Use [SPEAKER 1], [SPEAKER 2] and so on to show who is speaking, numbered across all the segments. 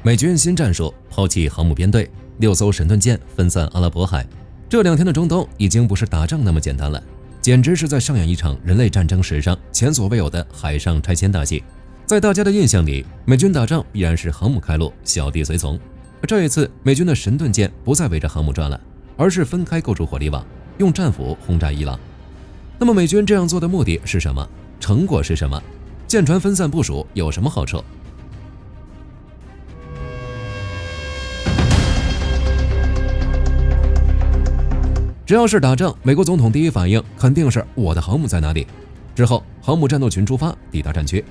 [SPEAKER 1] 美军新战术抛弃航母编队，6艘神盾舰分散阿拉伯海。这2天的中东已经不是打仗那么简单了，简直是在上演一场人类战争史上前所未有的海上拆迁大戏。在大家的印象里，美军打仗必然是航母开路，小弟随从。这一次，美军的神盾舰不再围着航母转了，而是分开构筑火力网，用战斧轰炸伊朗。那么美军这样做的目的是什么？成果是什么？舰船分散部署有什么好处？只要是打仗，美国总统第一反应肯定是我的航母在哪里。之后，航母战斗群出发，抵达战区。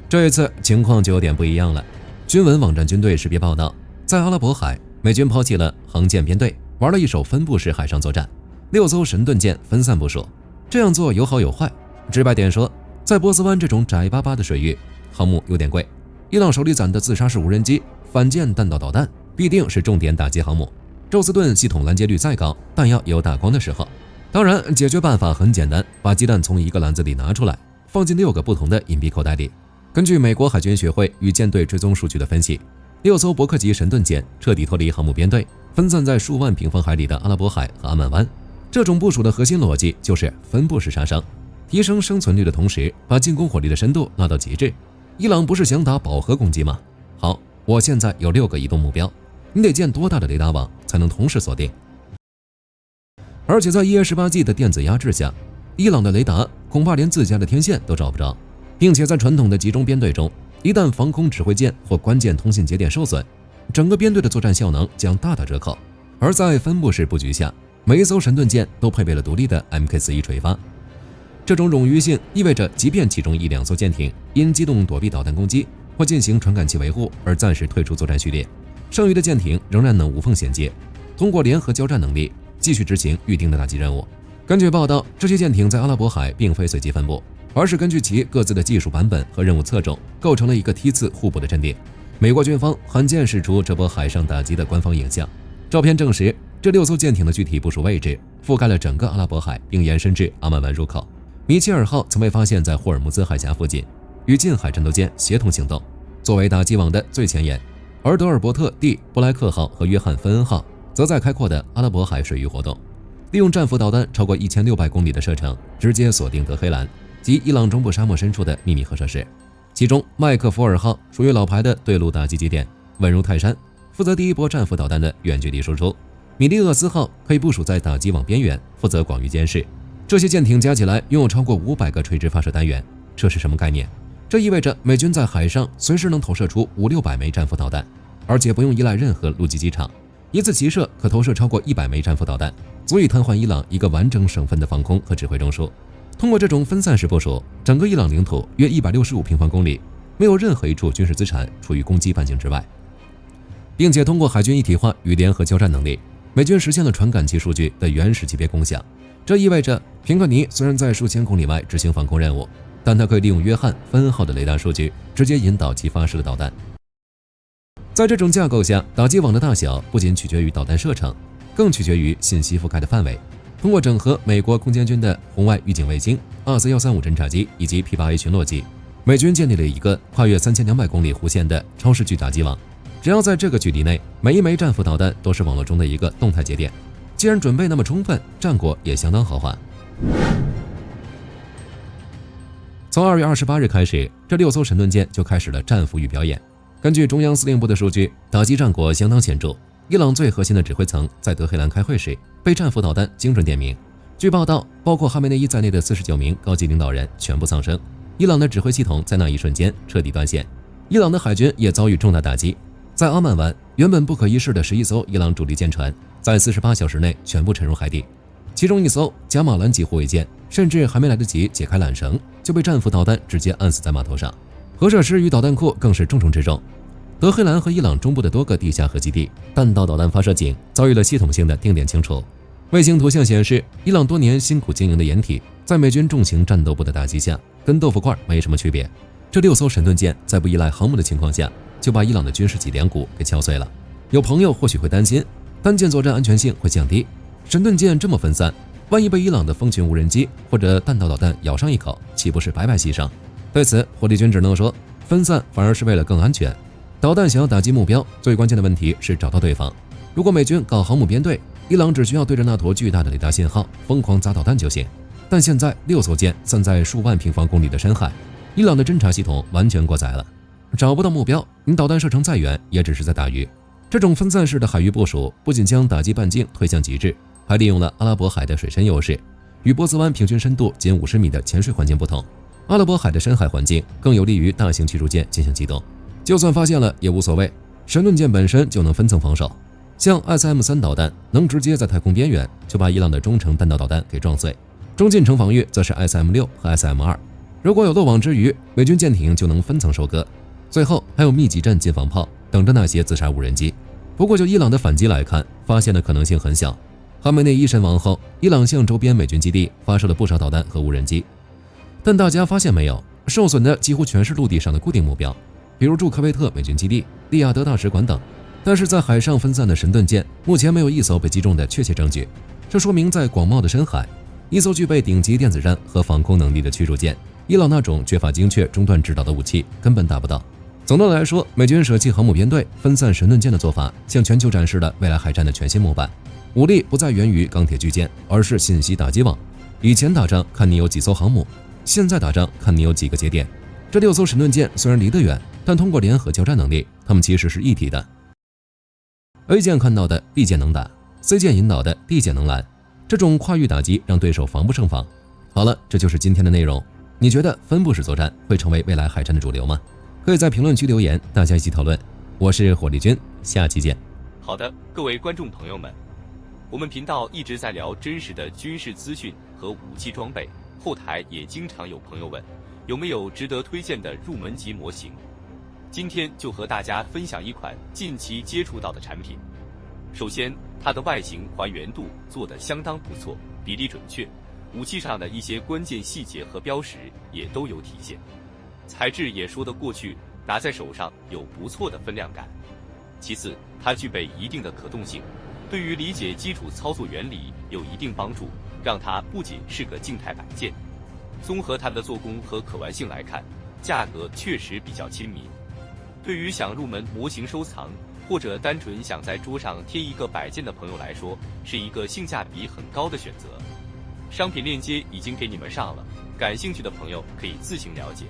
[SPEAKER 1] 这一次情况就有点不一样了。军文网站军队识别报道，在阿拉伯海，美军抛弃了航舰编队，玩了一手分布式海上作战，6艘神盾舰分散部署。这样做有好有坏。直白点说，在波斯湾这种窄巴巴的水域，航母有点贵。伊朗手里攒的自杀式无人机、反舰弹道导弹，必定是重点打击航母。宙斯盾系统拦截率再高，弹药也有打光的时候。当然，解决办法很简单，把鸡蛋从一个篮子里拿出来，放进6个不同的隐蔽口袋里。根据美国海军学会与舰队追踪数据的分析，6艘伯克级神盾舰彻底脱离航母编队，分散在数万平方海里的阿拉伯海和阿曼湾。这种部署的核心逻辑就是分布式杀伤，提升生存率的同时，把进攻火力的深度拉到极致。伊朗不是想打饱和攻击吗？好，我现在有6个移动目标，你得建多大的雷达网才能同时锁定？而且在1A18G 的电子压制下，伊朗的雷达恐怕连自家的天线都找不着，并且在传统的集中编队中，一旦防空指挥舰或关键通信节点受损，整个编队的作战效能将大打折扣。而在分布式布局下，每一艘神盾舰都配备了独立的 MK41垂发，这种冗余性意味着，即便其中1-2艘舰艇因机动躲避导弹攻击或进行传感器维护而暂时退出作战序列，剩余的舰艇仍然能无缝衔接，通过联合交战能力继续执行预定的打击任务。根据报道，这些舰艇在阿拉伯海并非随机分布，而是根据其各自的技术版本和任务侧重，构成了一个梯次互补的阵地。美国军方罕见释出这波海上打击的官方影像，照片证实这6艘舰艇的具体部署位置覆盖了整个阿拉伯海，并延伸至阿曼湾入口。米切尔号曾被发现在霍尔木兹海峡附近，与近海战斗舰协同行动，作为打击网的最前沿。而德尔伯特 ·D· 布莱克号和约翰·芬恩号则在开阔的阿拉伯海水域活动，利用战斧导弹超过1600公里的射程，直接锁定德黑兰及伊朗中部沙漠深处的秘密核设施。其中，麦克福尔号属于老牌的对陆打击基点，稳如泰山，负责第一波战斧导弹的远距离输出。米利厄斯号可以部署在打击网边缘，负责广域监视。这些舰艇加起来拥有超过500个垂直发射单元，这是什么概念？这意味着美军在海上随时能投射出500-600枚战斧导弹，而且不用依赖任何陆基机场，一次齐射可投射超过100枚战斧导弹，足以瘫痪伊朗一个完整省份的防空和指挥中枢。通过这种分散式部署，整个伊朗领土约165平方公里，没有任何一处军事资产处于攻击半径之外，并且通过海军一体化与联合交战能力，美军实现了传感器数据的原始级别共享。这意味着平克尼虽然在数千公里外执行防空任务，但他可以利用约翰·芬恩号的雷达数据，直接引导其发射的导弹。在这种架构下，打击网的大小不仅取决于导弹射程，更取决于信息覆盖的范围。通过整合美国空间军的红外预警卫星、24-135侦察机以及 P8A 巡逻机，美军建立了一个跨越3200公里弧线的超视距打击网。只要在这个距离内，每一枚战斧导弹都是网络中的一个动态节点。既然准备那么充分，战果也相当豪华。从2月28日开始，这6艘神盾舰就开始了战俘与表演。根据中央司令部的数据，打击战果相当显著。伊朗最核心的指挥层在德黑兰开会时，被战斧导弹精准点名。据报道，包括哈梅内伊在内的49名高级领导人全部丧生。伊朗的指挥系统在那一瞬间彻底断线。伊朗的海军也遭遇重大打击。在阿曼湾，原本不可一世的11艘伊朗主力舰船，在48小时内全部沉入海底。其中1艘加马兰级护卫舰，甚至还没来得及解开缆绳，就被战斧导弹直接按死在码头上。核设施与导弹库更是重中之重。德黑兰和伊朗中部的多个地下核基地、弹道导弹发射井遭遇了系统性的定点清除。卫星图像显示，伊朗多年辛苦经营的掩体，在美军重型战斗部的打击下，跟豆腐块没什么区别。这6艘神盾舰在不依赖航母的情况下，就把伊朗的军事脊梁骨给敲碎了。有朋友或许会担心，单舰作战安全性会降低。神盾舰这么分散，万一被伊朗的蜂群无人机或者弹道导弹咬上一口，岂不是白白牺牲？对此，火力军只能说，分散反而是为了更安全。导弹想要打击目标，最关键的问题是找到对方。如果美军搞航母编队，伊朗只需要对着那坨巨大的雷达信号疯狂砸导弹就行。但现在6艘舰散在数万平方公里的深海，伊朗的侦察系统完全过载了，找不到目标，你导弹射程再远也只是在打鱼。这种分散式的海域部署不仅将打击半径推向极致，还利用了阿拉伯海的水深优势。与波斯湾平均深度仅50米的潜水环境不同，阿拉伯海的深海环境更有利于大型驱逐舰进行机动，就算发现了也无所谓，神盾舰本身就能分层防守。像 SM-3 导弹能直接在太空边缘就把伊朗的中程弹道导弹给撞碎，中近程防御则是 SM-6 和 SM-2， 如果有漏网之鱼，美军舰艇就能分层收割。最后还有密集阵近防炮等着那些自杀无人机。不过就伊朗的反击来看，发现的可能性很小。哈梅内伊身亡后，伊朗向周边美军基地发射了不少导弹和无人机，但大家发现没有，受损的几乎全是陆地上的固定目标，比如驻科威特美军基地、利雅得大使馆等。但是在海上分散的神盾舰目前没有一艘被击中的确切证据，这说明在广袤的深海，一艘具备顶级电子战和防空能力的驱逐舰，伊朗那种缺乏精确中断制导的武器根本达不到。总的来说，美军舍弃航母编队、分散神盾舰的做法，向全球展示了未来海战的全新模板。武力不再源于钢铁巨舰，而是信息打击网。以前打仗看你有几艘航母，现在打仗看你有几个节点。这6艘神盾舰虽然离得远，但通过联合交战能力，它们其实是一体的。A 舰看到的 B 舰能打， C 舰引导的 D 舰能拦，这种跨域打击让对手防不胜防。好了，这就是今天的内容。你觉得分布式作战会成为未来海战的主流吗？可以在评论区留言，大家一起讨论。我是火力军，下期见。
[SPEAKER 2] 好的，各位观众朋友们，我们频道一直在聊真实的军事资讯和武器装备，后台也经常有朋友问，有没有值得推荐的入门级模型？今天就和大家分享一款近期接触到的产品。首先，它的外形还原度做得相当不错，比例准确，武器上的一些关键细节和标识也都有体现，材质也说得过去，拿在手上有不错的分量感。其次，它具备一定的可动性，对于理解基础操作原理有一定帮助，让它不仅是个静态摆件。综合它的做工和可玩性来看，价格确实比较亲民。对于想入门模型收藏，或者单纯想在桌上贴一个摆件的朋友来说，是一个性价比很高的选择。商品链接已经给你们上了，感兴趣的朋友可以自行了解。